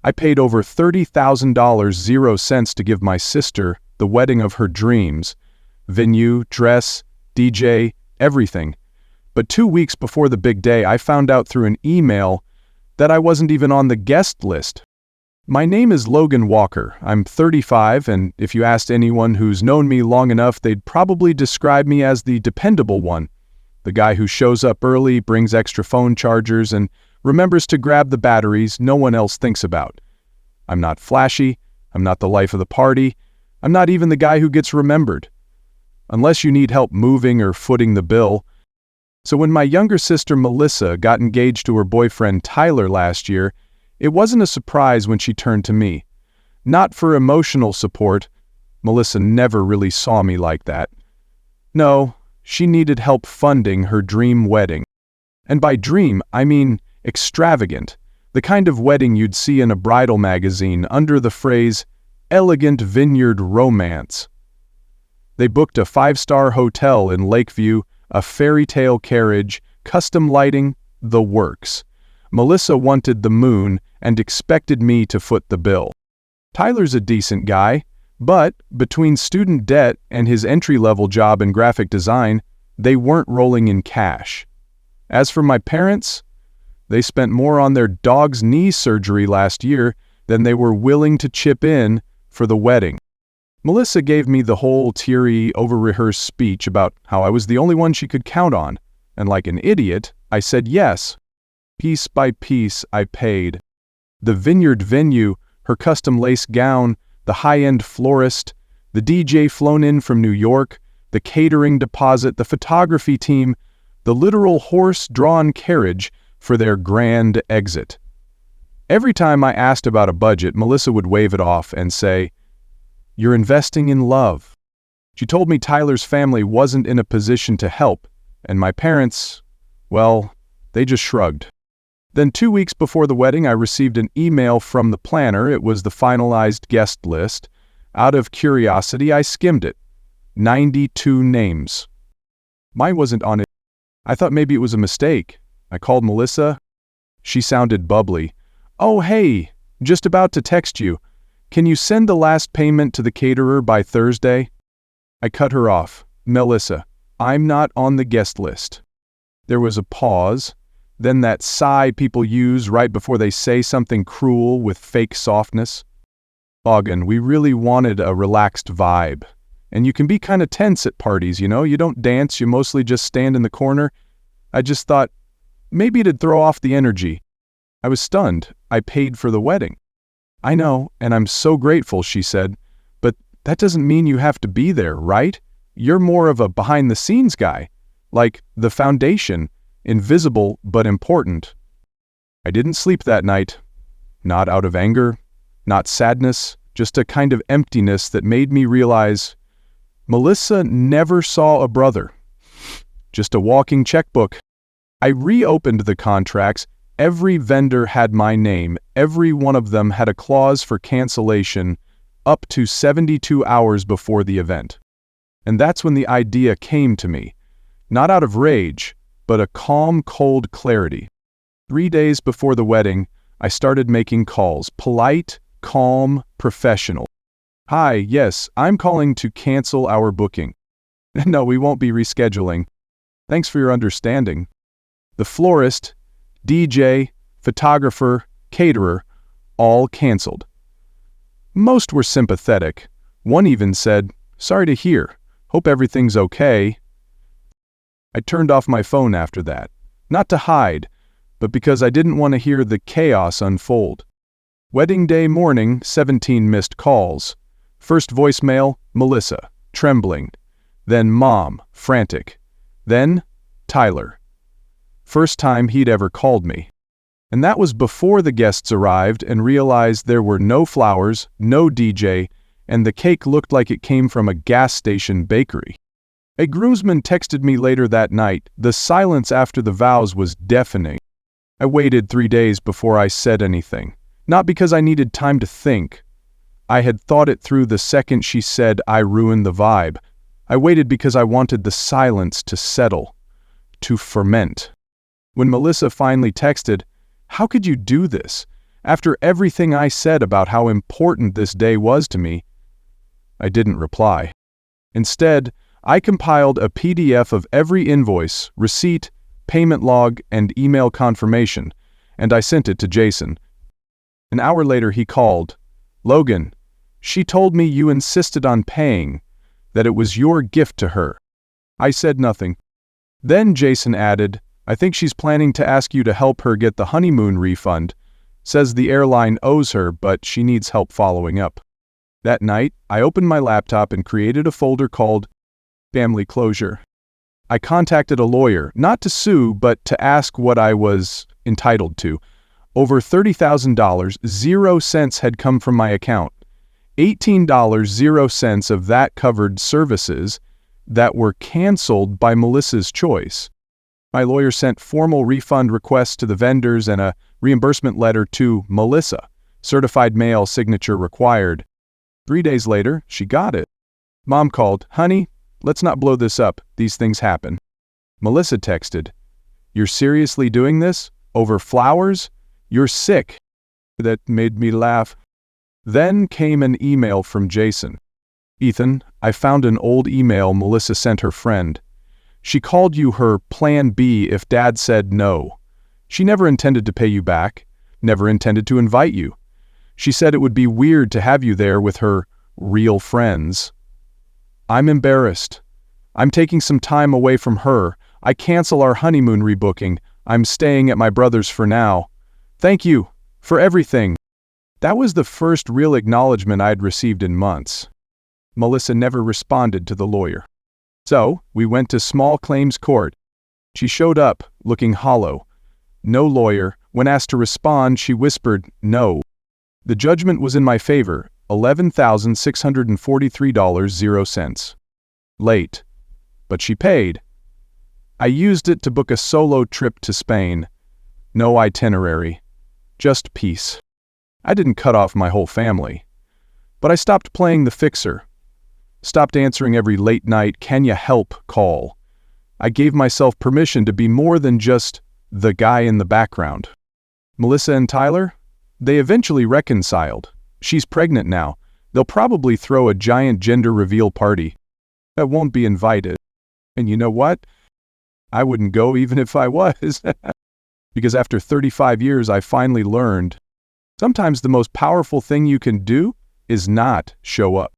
I paid over $30,000 0 cents to give my sister the wedding of her dreams. Venue, dress, DJ, everything. But 2 weeks before the big day, I found out through an email that I wasn't even on the guest list. My name is Logan Walker. I'm 35, and if you asked anyone who's known me long enough, they'd probably describe me as the dependable one. The guy who shows up early, brings extra phone chargers, and remembers to grab the batteries no one else thinks about. I'm not flashy. I'm not the life of the party. I'm not even the guy who gets remembered. Unless you need help moving or footing the bill. So when my younger sister Melissa got engaged to her boyfriend Tyler last year, it wasn't a surprise when she turned to me. Not for emotional support. Melissa never really saw me like that. No, she needed help funding her dream wedding. And by dream, I mean extravagant. The kind of wedding you'd see in a bridal magazine under the phrase, elegant vineyard romance. They booked a 5-star hotel in Lakeview, a fairy tale carriage, custom lighting, the works. Melissa wanted the moon and expected me to foot the bill. Tyler's a decent guy, but between student debt and his entry-level job in graphic design, they weren't rolling in cash. As for my parents, they spent more on their dog's knee surgery last year than they were willing to chip in for the wedding. Melissa gave me the whole teary, over-rehearsed speech about how I was the only one she could count on, and like an idiot, I said yes. Piece by piece, I paid. The vineyard venue, her custom lace gown, the high-end florist, the DJ flown in from New York, the catering deposit, the photography team, the literal horse-drawn carriage for their grand exit. Every time I asked about a budget, Melissa would wave it off and say, "You're investing in love." She told me Tyler's family wasn't in a position to help, and my parents, well, they just shrugged. Then 2 weeks before the wedding, I received an email from the planner. It was the finalized guest list. Out of curiosity, I skimmed it. 92 names. Mine wasn't on it. I thought maybe it was a mistake. I called Melissa. She sounded bubbly. "Oh, hey, just about to text you. Can you send the last payment to the caterer by Thursday?" I cut her off. "Melissa, I'm not on the guest list." There was a pause. Then that sigh people use right before they say something cruel with fake softness. "Logan, we really wanted a relaxed vibe. And you can be kind of tense at parties, you know? You don't dance, you mostly just stand in the corner." I just thought, maybe it'd throw off the energy. I was stunned. I paid for the wedding. "I know, and I'm so grateful," she said. "But that doesn't mean you have to be there, right? You're more of a behind-the-scenes guy. Like the foundation. Invisible, but important." I didn't sleep that night. Not out of anger, not sadness, just a kind of emptiness that made me realize Melissa never saw a brother. Just a walking checkbook. I reopened the contracts. Every vendor had my name. Every one of them had a clause for cancellation up to 72 hours before the event. And that's when the idea came to me. Not out of rage, but a calm, cold clarity. 3 days before the wedding, I started making calls. Polite, calm, professional. "Hi, yes, I'm calling to cancel our booking." "No, we won't be rescheduling. Thanks for your understanding." The florist, DJ, photographer, caterer, all canceled. Most were sympathetic. One even said, "Sorry to hear. Hope everything's okay." I turned off my phone after that, not to hide, but because I didn't want to hear the chaos unfold. Wedding day morning, 17 missed calls. First voicemail, Melissa, trembling. Then Mom, frantic. Then Tyler. First time he'd ever called me. And that was before the guests arrived and realized there were no flowers, no DJ, and the cake looked like it came from a gas station bakery. A groomsman texted me later that night. The silence after the vows was deafening. I waited 3 days before I said anything. Not because I needed time to think. I had thought it through the second she said I ruined the vibe. I waited because I wanted the silence to settle, to ferment. When Melissa finally texted, "How could you do this?" After everything I said about how important this day was to me, I didn't reply. Instead, I compiled a PDF of every invoice, receipt, payment log, and email confirmation, and I sent it to Jason. An hour later he called. "Logan, she told me you insisted on paying, that it was your gift to her." I said nothing. Then Jason added, "I think she's planning to ask you to help her get the honeymoon refund. Says the airline owes her, but she needs help following up." That night, I opened my laptop and created a folder called Family Closure. I contacted a lawyer, not to sue, but to ask what I was entitled to. Over $30,000, 0 cents had come from my account. $18, 0 cents of that covered services that were canceled by Melissa's choice. My lawyer sent formal refund requests to the vendors and a reimbursement letter to Melissa. Certified mail, signature required. 3 days later, she got it. Mom called, "Honey, let's not blow this up. These things happen." Melissa texted, "You're seriously doing this? Over flowers? You're sick." That made me laugh. Then came an email from Jason. "Ethan, I found an old email Melissa sent her friend. She called you her plan B if Dad said no. She never intended to pay you back, never intended to invite you. She said it would be weird to have you there with her real friends. I'm embarrassed. I'm taking some time away from her. I cancel our honeymoon rebooking. I'm staying at my brother's for now. Thank you for everything." That was the first real acknowledgement I'd received in months. Melissa never responded to the lawyer. So, we went to small claims court. She showed up, looking hollow. No lawyer. When asked to respond, she whispered, "No." The judgment was in my favor, $11,643, 0 cents. Late. But she paid. I used it to book a solo trip to Spain. No itinerary. Just peace. I didn't cut off my whole family. But I stopped playing the fixer. Stopped answering every late-night "can you help" call. I gave myself permission to be more than just the guy in the background. Melissa and Tyler? They eventually reconciled. She's pregnant now. They'll probably throw a giant gender reveal party. I won't be invited. And you know what? I wouldn't go even if I was. Because after 35 years, I finally learned sometimes the most powerful thing you can do is not show up.